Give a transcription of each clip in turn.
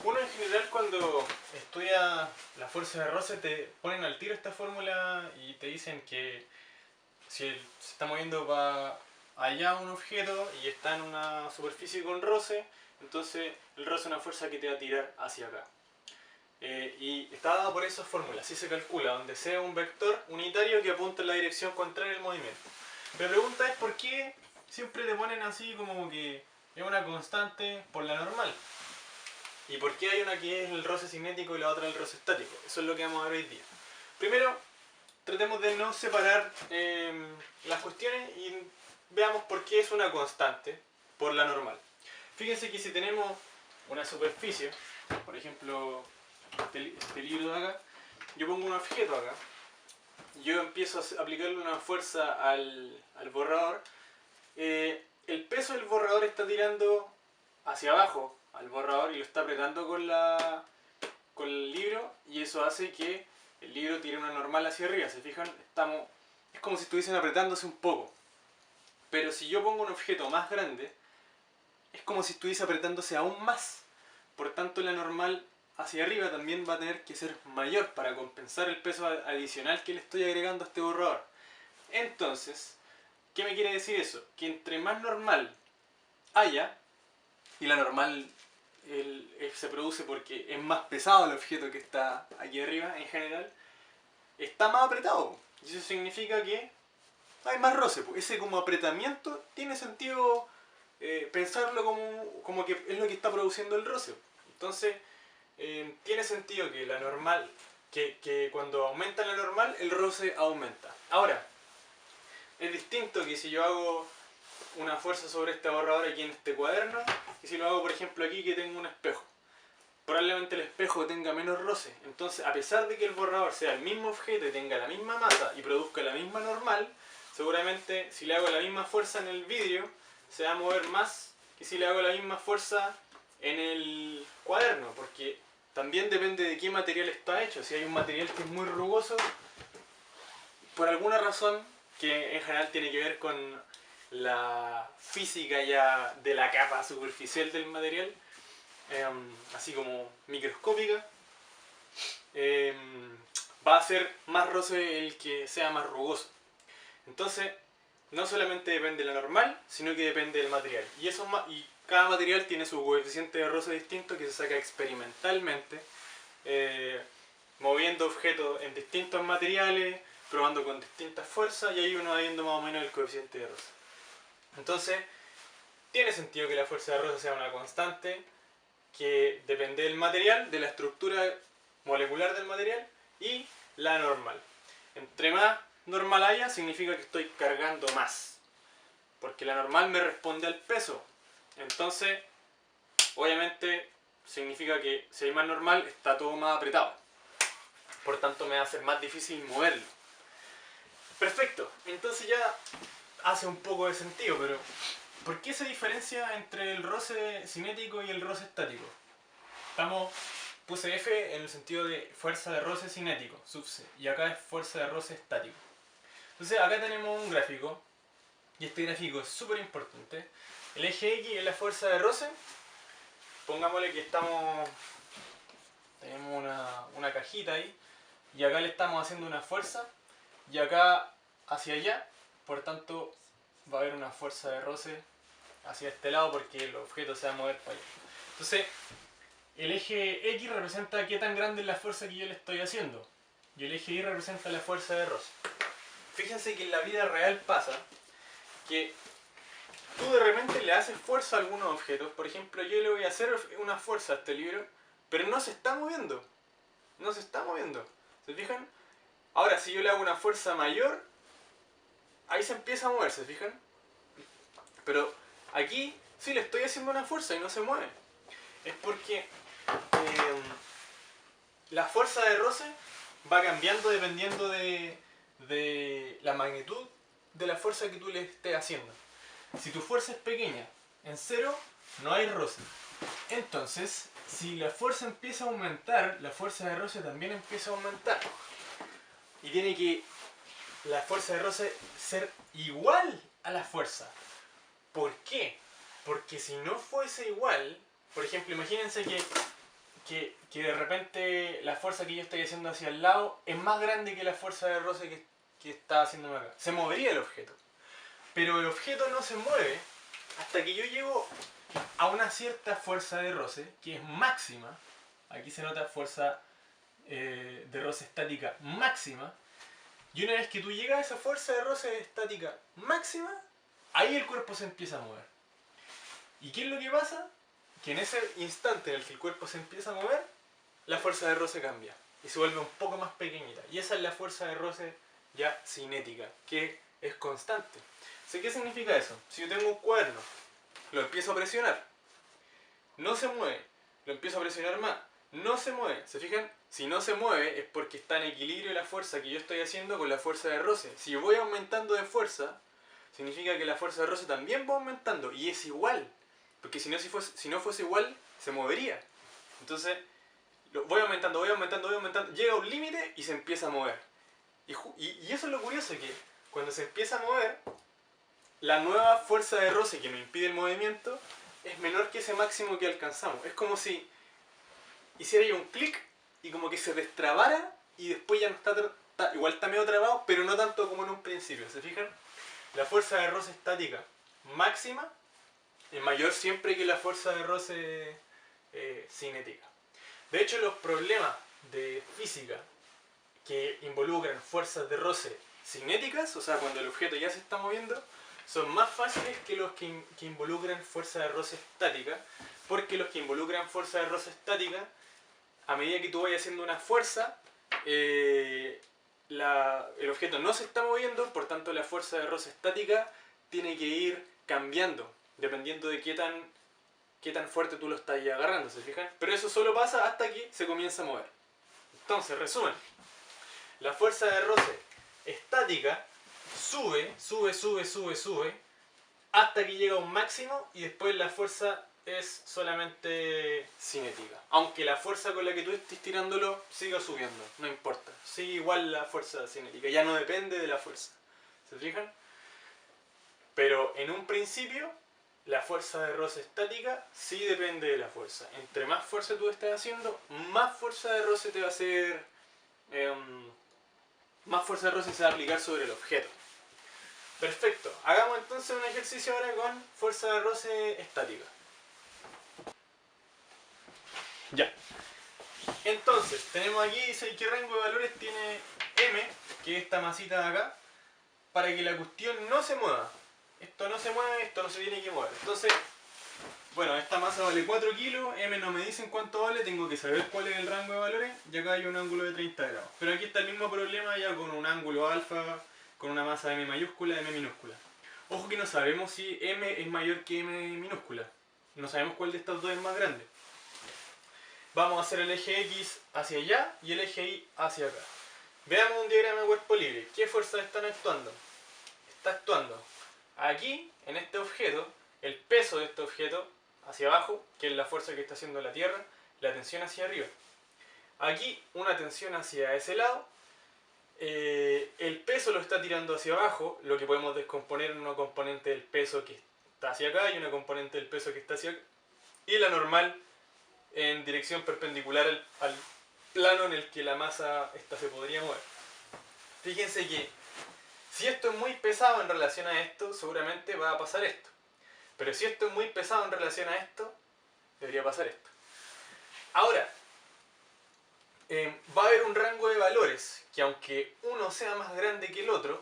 Uno en general cuando estudia la fuerza de roce te ponen al tiro esta fórmula y te dicen que si se está moviendo para allá un objeto y está en una superficie con roce, entonces el roce es una fuerza que te va a tirar hacia acá. Y está dado por esa fórmula, así se calcula, donde sea un vector unitario que apunta en la dirección contraria al movimiento. La pregunta es por qué siempre te ponen así como que es una constante por la normal. ¿Y por qué hay una que es el roce cinético y la otra el roce estático? Eso es lo que vamos a ver hoy día. Primero, tratemos de no separar las cuestiones y veamos por qué es una constante por la normal. Fíjense que si tenemos una superficie, por ejemplo este libro de acá, yo pongo un objeto acá, yo empiezo a aplicarle una fuerza al borrador, el peso del borrador está tirando hacia abajo al borrador y lo está apretando con el libro, y eso hace que el libro tire una normal hacia arriba. ¿Se fijan? Es como si estuviesen apretándose un poco. Pero si yo pongo un objeto más grande, es como si estuviese apretándose aún más. Por tanto, la normal hacia arriba también va a tener que ser mayor para compensar el peso adicional que le estoy agregando a este borrador. Entonces, ¿qué me quiere decir eso? Que entre más normal haya, y la normal se produce porque es más pesado el objeto que está aquí arriba en general, está más apretado. Y eso significa que hay más roce. Ese como apretamiento tiene sentido pensarlo como que es lo que está produciendo el roce. Entonces, tiene sentido que la normal, que cuando aumenta la normal, el roce aumenta. Ahora, es distinto que si yo hago una fuerza sobre este borrador aquí en este cuaderno, que si lo hago por ejemplo aquí que tengo un espejo. Probablemente el espejo tenga menos roce. Entonces, a pesar de que el borrador sea el mismo objeto y tenga la misma masa y produzca la misma normal, seguramente si le hago la misma fuerza en el vidrio, se va a mover más que si le hago la misma fuerza en el cuaderno, porque también depende de qué material está hecho. Si hay un material que es muy rugoso, por alguna razón que en general tiene que ver con la física ya de la capa superficial del material, así como microscópica, va a ser más roce el que sea más rugoso. Entonces, no solamente depende de la normal, sino que depende del material. Y cada material tiene su coeficiente de roce distinto que se saca experimentalmente, moviendo objetos en distintos materiales, probando con distintas fuerzas, y ahí uno va viendo más o menos el coeficiente de roce. Entonces, tiene sentido que la fuerza de roce sea una constante que depende del material, de la estructura molecular del material y la normal. Entre más normal haya, significa que estoy cargando más, porque la normal me responde al peso. Entonces, obviamente, significa que si hay más normal, está todo más apretado. Por tanto, me va a ser más difícil moverlo. Perfecto, entonces ya hace un poco de sentido, pero ¿por qué se diferencia entre el roce cinético y el roce estático? Puse F en el sentido de fuerza de roce cinético, sub C, y acá es fuerza de roce estático. Entonces acá tenemos un gráfico, y este gráfico es súper importante. El eje X es la fuerza de roce. Pongámosle que tenemos una cajita ahí, y acá le estamos haciendo una fuerza, y acá hacia allá, por tanto va a haber una fuerza de roce hacia este lado porque el objeto se va a mover para allá. Entonces, el eje X representa qué tan grande es la fuerza que yo le estoy haciendo, y el eje Y representa la fuerza de roce. Fíjense que en la vida real pasa que tú de repente le haces fuerza a algunos objetos. Por ejemplo, yo le voy a hacer una fuerza a este libro, pero no se está moviendo. No se está moviendo. ¿Se fijan? Ahora, si yo le hago una fuerza mayor, ahí se empieza a mover, ¿se fijan? Pero aquí sí le estoy haciendo una fuerza y no se mueve. Es porque la fuerza de roce va cambiando dependiendo de la magnitud de la fuerza que tú le estés haciendo. Si tu fuerza es pequeña, en cero, no hay roce. Entonces, si la fuerza empieza a aumentar, la fuerza de roce también empieza a aumentar. Y tiene que la fuerza de roce ser igual a la fuerza. ¿Por qué? Porque si no fuese igual, por ejemplo, imagínense que que de repente la fuerza que yo estoy haciendo hacia el lado es más grande que la fuerza de roce que está haciéndome acá. Se movería el objeto. Pero el objeto no se mueve hasta que yo llego a una cierta fuerza de roce, que es máxima. Aquí se nota fuerza de roce estática máxima. Y una vez que tú llegas a esa fuerza de roce estática máxima, ahí el cuerpo se empieza a mover. ¿Y qué es lo que pasa? Que en ese instante en el que el cuerpo se empieza a mover, la fuerza de roce cambia y se vuelve un poco más pequeñita. Y esa es la fuerza de roce ya cinética, que es constante. ¿Qué significa eso? Si yo tengo un cuaderno, lo empiezo a presionar, no se mueve, lo empiezo a presionar más, no se mueve. ¿Se fijan? Si no se mueve es porque está en equilibrio la fuerza que yo estoy haciendo con la fuerza de roce. Si yo voy aumentando de fuerza, significa que la fuerza de roce también va aumentando y es igual. Porque si no fuese igual, se movería. Entonces, voy aumentando, voy aumentando, voy aumentando, llega a un límite y se empieza a mover. Y eso es lo curioso, que cuando se empieza a mover, la nueva fuerza de roce que me impide el movimiento es menor que ese máximo que alcanzamos. Es como si hiciera yo un clic y como que se destrabara y después ya no está, igual está medio trabado, pero no tanto como en un principio. ¿Se fijan? La fuerza de roce estática máxima es mayor siempre que la fuerza de roce cinética. De hecho, los problemas de física que involucran fuerzas de roce cinéticas, o sea, cuando el objeto ya se está moviendo, son más fáciles que los que involucran fuerza de roce estática, porque los que involucran fuerza de roce estática, a medida que tú vayas haciendo una fuerza, el objeto no se está moviendo, por tanto la fuerza de roce estática tiene que ir cambiando, dependiendo de qué tan fuerte tú lo estás agarrando, ¿se fijan? Pero eso solo pasa hasta que se comienza a mover. Entonces, resumen. La fuerza de roce estática sube, hasta que llega a un máximo y después la fuerza es solamente cinética. Aunque la fuerza con la que tú estés tirándolo siga subiendo, no importa. Sigue igual la fuerza cinética, ya no depende de la fuerza. ¿Se fijan? Pero en un principio, la fuerza de roce estática sí depende de la fuerza. Entre más fuerza tú estés haciendo, más fuerza de roce te va a hacer... más fuerza de roce se va a aplicar sobre el objeto. Perfecto. Hagamos entonces un ejercicio ahora con fuerza de roce estática. Ya. Entonces, tenemos aquí, dice qué rango de valores tiene M, que es esta masita de acá, para que la cuestión no se mueva. Esto no se mueve, esto no se tiene que mover. Entonces, bueno, esta masa vale 4 kilos, M no me dicen cuánto vale, tengo que saber cuál es el rango de valores, y acá hay un ángulo de 30 grados. Pero aquí está el mismo problema ya con un ángulo alfa, con una masa M mayúscula, M minúscula. Ojo que no sabemos si M es mayor que M minúscula. No sabemos cuál de estas dos es más grande. Vamos a hacer el eje X hacia allá y el eje Y hacia acá. Veamos un diagrama de cuerpo libre. ¿Qué fuerzas están actuando? Está actuando aquí, en este objeto, el peso de este objeto hacia abajo, que es la fuerza que está haciendo la Tierra, la tensión hacia arriba. Aquí una tensión hacia ese lado, el peso lo está tirando hacia abajo, lo que podemos descomponer en una componente del peso que está hacia acá y una componente del peso que está hacia acá, y la normal en dirección perpendicular al plano en el que la masa esta se podría mover. Fíjense que si esto es muy pesado en relación a esto, seguramente va a pasar esto. Pero si esto es muy pesado en relación a esto, debería pasar esto. Ahora, va a haber un rango de valores que aunque uno sea más grande que el otro,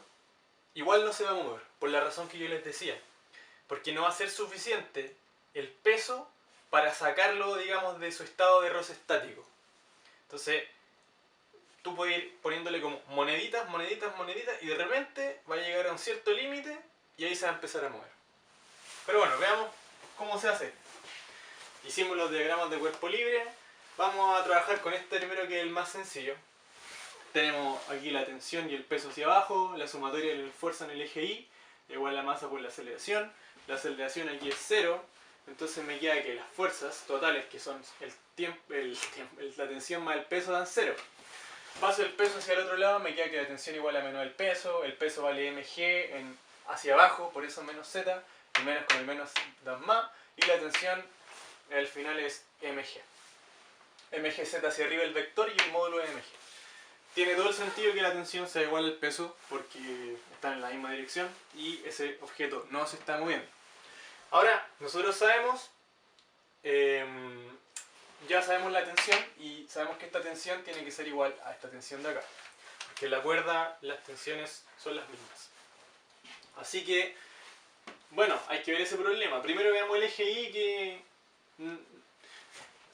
igual no se va a mover, por la razón que yo les decía. Porque no va a ser suficiente el peso para sacarlo, digamos, de su estado de roce estático. Entonces, tú puedes ir poniéndole como moneditas, moneditas, moneditas, y de repente va a llegar a un cierto límite y ahí se va a empezar a mover. Pero bueno, veamos cómo se hace. Hicimos los diagramas de cuerpo libre. Vamos a trabajar con este primero, que es el más sencillo. Tenemos aquí la tensión y el peso hacia abajo, la sumatoria de la fuerza en el eje Y, igual la masa por la aceleración. La aceleración aquí es 0, entonces me queda que las fuerzas totales, que son la tensión más el peso, dan 0. Paso el peso hacia el otro lado, me queda que la tensión igual a menos el peso vale mg hacia abajo, por eso menos z, y menos con el menos dan más, y la tensión al final es mg. mgz hacia arriba el vector y el módulo de mg. Tiene todo el sentido que la tensión sea igual al peso porque están en la misma dirección y ese objeto no se está moviendo. Ahora, nosotros sabemos, ya sabemos la tensión y sabemos que esta tensión tiene que ser igual a esta tensión de acá. Porque en la cuerda las tensiones son las mismas. Así que, bueno, hay que ver ese problema. Primero veamos el eje Y que...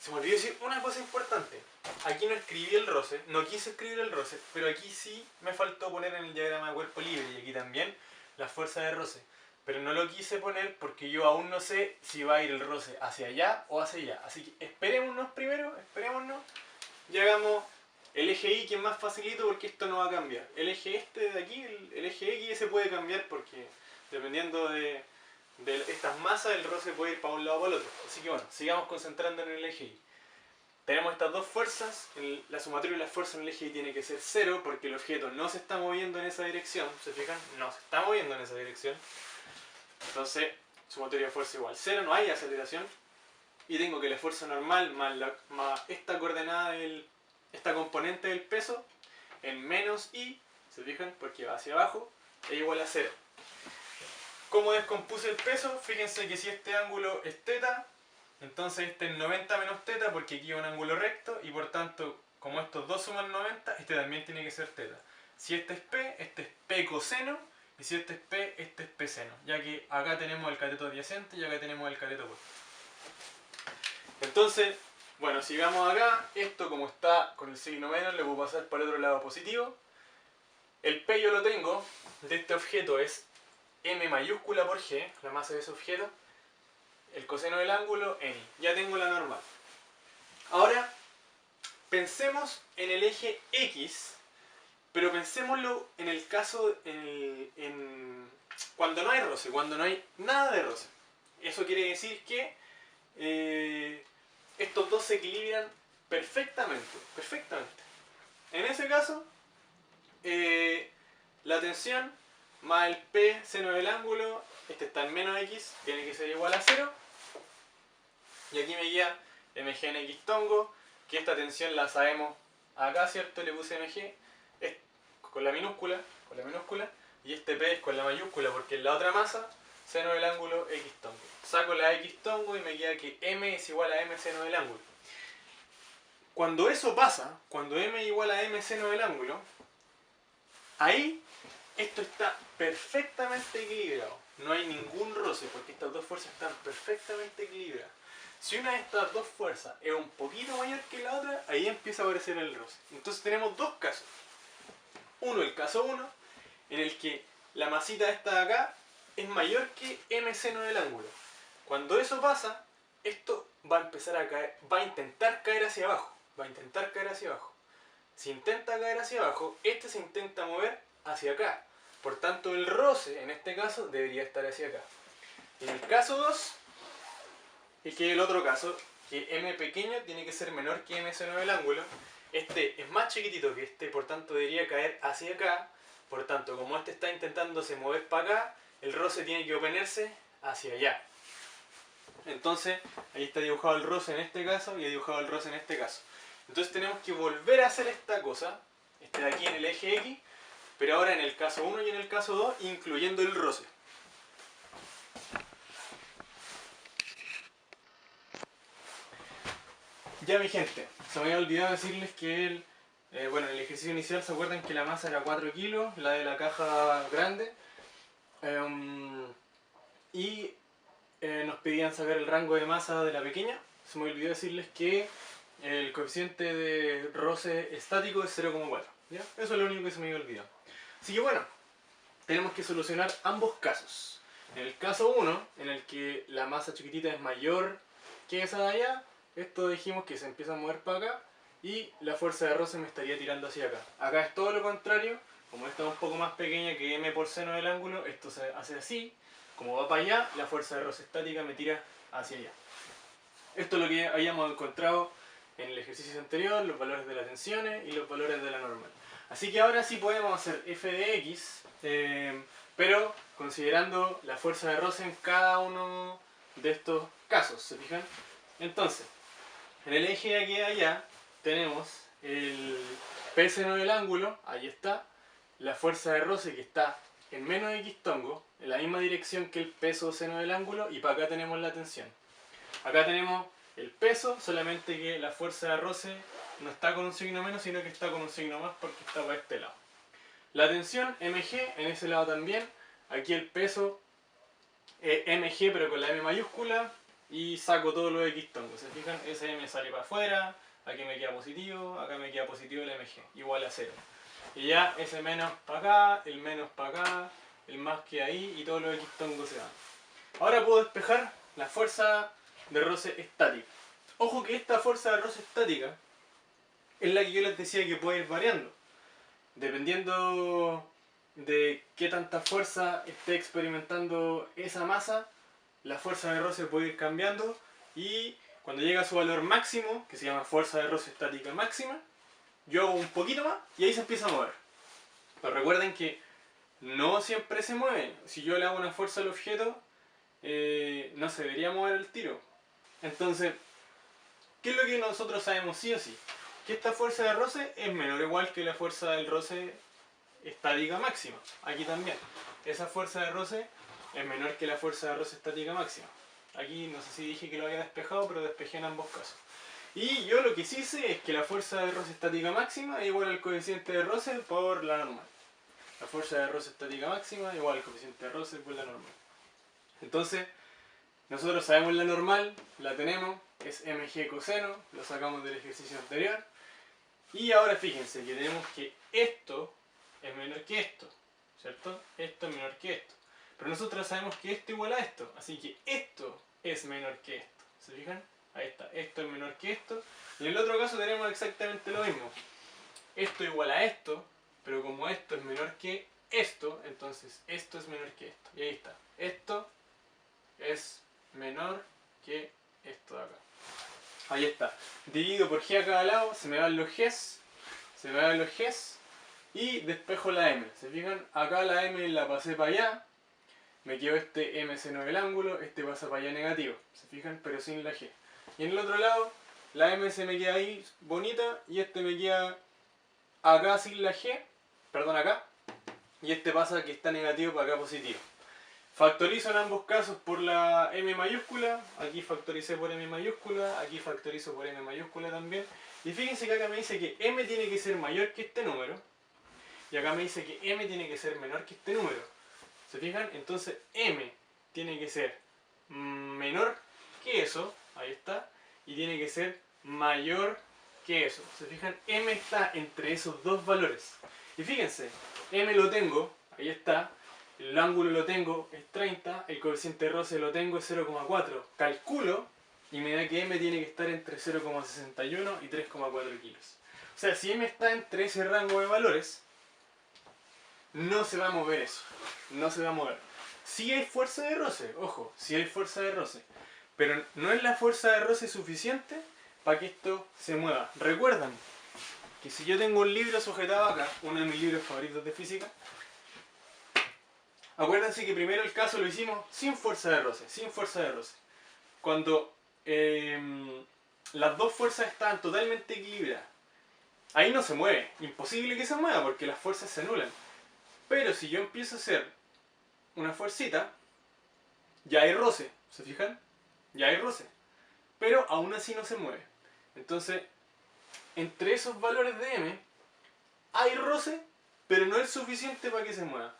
Se me olvidó decir una cosa importante. Aquí no escribí el roce, no quise escribir el roce, pero aquí sí me faltó poner en el diagrama de cuerpo libre y aquí también la fuerza de roce. Pero no lo quise poner porque yo aún no sé si va a ir el roce hacia allá o hacia allá. Así que esperémonos primero, esperémonos y hagamos el eje Y, que es más facilito porque esto no va a cambiar. El eje este de aquí, el eje X, ese puede cambiar porque dependiendo de estas masas el roce puede ir para un lado o para el otro. Así que bueno, sigamos concentrando en el eje Y. Tenemos estas dos fuerzas, la sumatoria de las fuerzas en el eje Y tiene que ser 0 porque el objeto no se está moviendo en esa dirección, ¿se fijan? No se está moviendo en esa dirección. Entonces, sumatoria de fuerza igual 0, no hay aceleración. Y tengo que la fuerza normal más esta coordenada, esta componente del peso, en menos I, ¿se fijan? Porque va hacia abajo, es igual a 0. ¿Cómo descompuse el peso? Fíjense que si este ángulo es θ, entonces este es 90 menos θ porque aquí hay un ángulo recto y por tanto, como estos dos suman 90, este también tiene que ser θ. Si este es P coseno, y si este es P, este es P seno, ya que acá tenemos el cateto adyacente y acá tenemos el cateto opuesto. Entonces, bueno, si vamos acá, esto como está con el signo menos, le puedo pasar para el otro lado positivo. El P yo lo tengo, de este objeto es M mayúscula por G, la masa de ese objeto. El coseno del ángulo, N. Ya tengo la normal. Ahora, pensemos en el eje X, pero pensémoslo en el caso, cuando no hay roce, cuando no hay nada de roce. Eso quiere decir que estos dos se equilibran perfectamente. En ese caso, la tensión más el P seno del ángulo, este está en menos X, tiene que ser igual a 0. Y aquí me queda mg en X tongo, que esta tensión la sabemos acá, ¿cierto? Le puse mg con la minúscula, y este P es con la mayúscula, porque en la otra masa, seno del ángulo X tongo. Saco la X tongo y me queda que M es igual a M seno del ángulo. Cuando eso pasa, cuando M es igual a M seno del ángulo, ahí esto está perfectamente equilibrado. No hay ningún roce porque estas dos fuerzas están perfectamente equilibradas. Si una de estas dos fuerzas es un poquito mayor que la otra, ahí empieza a aparecer el roce. Entonces tenemos dos casos. Uno, el caso 1, en el que la masita esta de acá es mayor que M seno del ángulo. Cuando eso pasa, esto va a empezar a caer, va a intentar caer hacia abajo. Si intenta caer hacia abajo, este se intenta mover hacia acá. Por tanto, el roce, en este caso, debería estar hacia acá. En el caso 2, es que el otro caso, que M pequeño tiene que ser menor que M seno del ángulo. Este es más chiquitito que este, por tanto debería caer hacia acá. Por tanto, como este está intentándose mover para acá, el roce tiene que oponerse hacia allá. Entonces, ahí está dibujado el roce en este caso y he dibujado el roce en este caso. Entonces tenemos que volver a hacer esta cosa, este de aquí en el eje X, pero ahora en el caso 1 y en el caso 2, incluyendo el roce. Ya mi gente, se me había olvidado decirles que bueno, en el ejercicio inicial se acuerdan que la masa era 4 kilos, la de la caja grande, y nos pedían saber el rango de masa de la pequeña. Se me olvidó decirles que el coeficiente de roce estático es 0,4. ¿Ya? Eso es lo único que se me había olvidado. Así que bueno, tenemos que solucionar ambos casos. En el caso 1, en el que la masa chiquitita es mayor que esa de allá, esto dijimos que se empieza a mover para acá y la fuerza de roce me estaría tirando hacia acá. Acá es todo lo contrario, como esta es un poco más pequeña que M por seno del ángulo, esto se hace así. Como va para allá, la fuerza de roce estática me tira hacia allá. Esto es lo que habíamos encontrado en el ejercicio anterior, los valores de las tensiones y los valores de la normal. Así que ahora sí podemos hacer f de x, pero considerando la fuerza de roce en cada uno de estos casos, ¿se fijan? Entonces, En el eje de aquí y allá tenemos el p seno del ángulo, ahí está, la fuerza de roce que está en menos X tongo, en la misma dirección que el peso seno del ángulo, y para acá tenemos la tensión. Acá tenemos el peso, solamente que la fuerza de roce no está con un signo menos, sino que está con un signo más porque está para este lado. La tensión mg, en ese lado también, aquí el peso mg pero con la m mayúscula, y saco todos los X tongos. ¿Se fijan? Ese m sale para afuera, aquí me queda positivo, acá me queda positivo el mg, igual a 0. Y ya ese menos para acá, el menos para acá, el más que ahí, y todos los X tongos se van. Ahora puedo despejar la fuerza de roce estática. Ojo que esta fuerza de roce estática es la que yo les decía que puede ir variando. Dependiendo de qué tanta fuerza esté experimentando esa masa, la fuerza de roce puede ir cambiando, y cuando llega a su valor máximo, que se llama fuerza de roce estática máxima, yo hago un poquito más y ahí se empieza a mover. Pero recuerden que no siempre se mueve. Si yo le hago una fuerza al objeto, no se debería mover el tiro. Entonces, ¿qué es lo que nosotros sabemos sí o sí? Que esta fuerza de roce es menor o igual que la fuerza del roce estática máxima. Aquí también. Esa fuerza de roce es menor que la fuerza de roce estática máxima. Aquí no sé si dije que lo había despejado, pero despejé en ambos casos. Y yo lo que sí sé es que la fuerza de roce estática máxima es igual al coeficiente de roce por la normal. La fuerza de roce estática máxima es igual al coeficiente de roce por la normal. Entonces, nosotros sabemos la normal, la tenemos, es mg coseno, lo sacamos del ejercicio anterior. Y ahora fíjense que tenemos que esto es menor que esto, ¿cierto? Esto es menor que esto. Pero nosotros sabemos que esto igual a esto, así que esto es menor que esto. ¿Se fijan? Ahí está, esto es menor que esto. Y en el otro caso tenemos exactamente lo mismo. Esto igual a esto, pero como esto es menor que esto, entonces esto es menor que esto. Y ahí está. Esto es menor que esto de acá. Ahí está. Divido por g a cada lado, se me van los g's, y despejo la m. ¿Se fijan? Acá la m la pasé para allá, me quedo este m seno del ángulo, este pasa para allá negativo. ¿Se fijan? Pero sin la g. Y en el otro lado, la m se me queda ahí bonita, y este me queda acá sin la g, perdón, acá, y este pasa que está negativo para acá positivo. Factorizo en ambos casos por la m mayúscula, aquí factoricé por m mayúscula, aquí factorizo por m mayúscula también. Y fíjense que acá me dice que m tiene que ser mayor que este número, y acá me dice que m tiene que ser menor que este número. ¿Se fijan? Entonces m tiene que ser menor que eso, ahí está, y tiene que ser mayor que eso. ¿Se fijan? M está entre esos dos valores. Y fíjense, m lo tengo, ahí está. El ángulo lo tengo, es 30, el coeficiente de roce lo tengo, es 0,4. Calculo y me da que m tiene que estar entre 0,61 y 3,4 kilos. O sea, si m está entre ese rango de valores, no se va a mover eso. No se va a mover. Sí hay fuerza de roce, ojo, sí hay fuerza de roce. Pero no es la fuerza de roce suficiente para que esto se mueva. Recuerdan que si yo tengo un libro sujetado acá, uno de mis libros favoritos de física, acuérdense que primero el caso lo hicimos sin fuerza de roce, Cuando las dos fuerzas estaban totalmente equilibradas. Ahí no se mueve, imposible que se mueva porque las fuerzas se anulan. Pero si yo empiezo a hacer una fuercita, ya hay roce, ¿se fijan? Ya hay roce. Pero aún así no se mueve. Entonces, entre esos valores de m, hay roce, pero no es suficiente para que se mueva.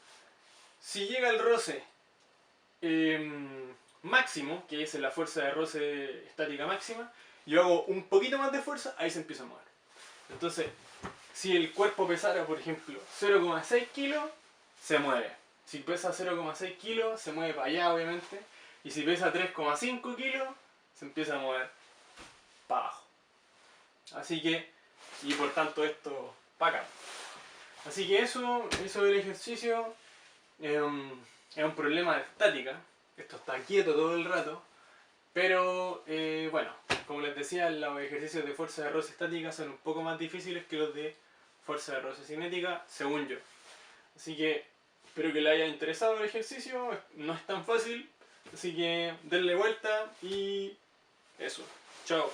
Si llega el roce máximo, que es la fuerza de roce estática máxima, yo hago un poquito más de fuerza, ahí se empieza a mover. Entonces, si el cuerpo pesara, por ejemplo, 0,6 kilos, se mueve. Si pesa 0,6 kilos, se mueve para allá, obviamente. Y si pesa 3,5 kilos, se empieza a mover para abajo. Así que, y por tanto esto para acá. Así que eso del ejercicio es un problema de estática. Esto está quieto todo el rato. Pero bueno, como les decía, los ejercicios de fuerza de roce estática son un poco más difíciles que los de fuerza de roce cinética, según yo. Así que espero que les haya interesado el ejercicio, no es tan fácil, así que denle vuelta y eso. Chao.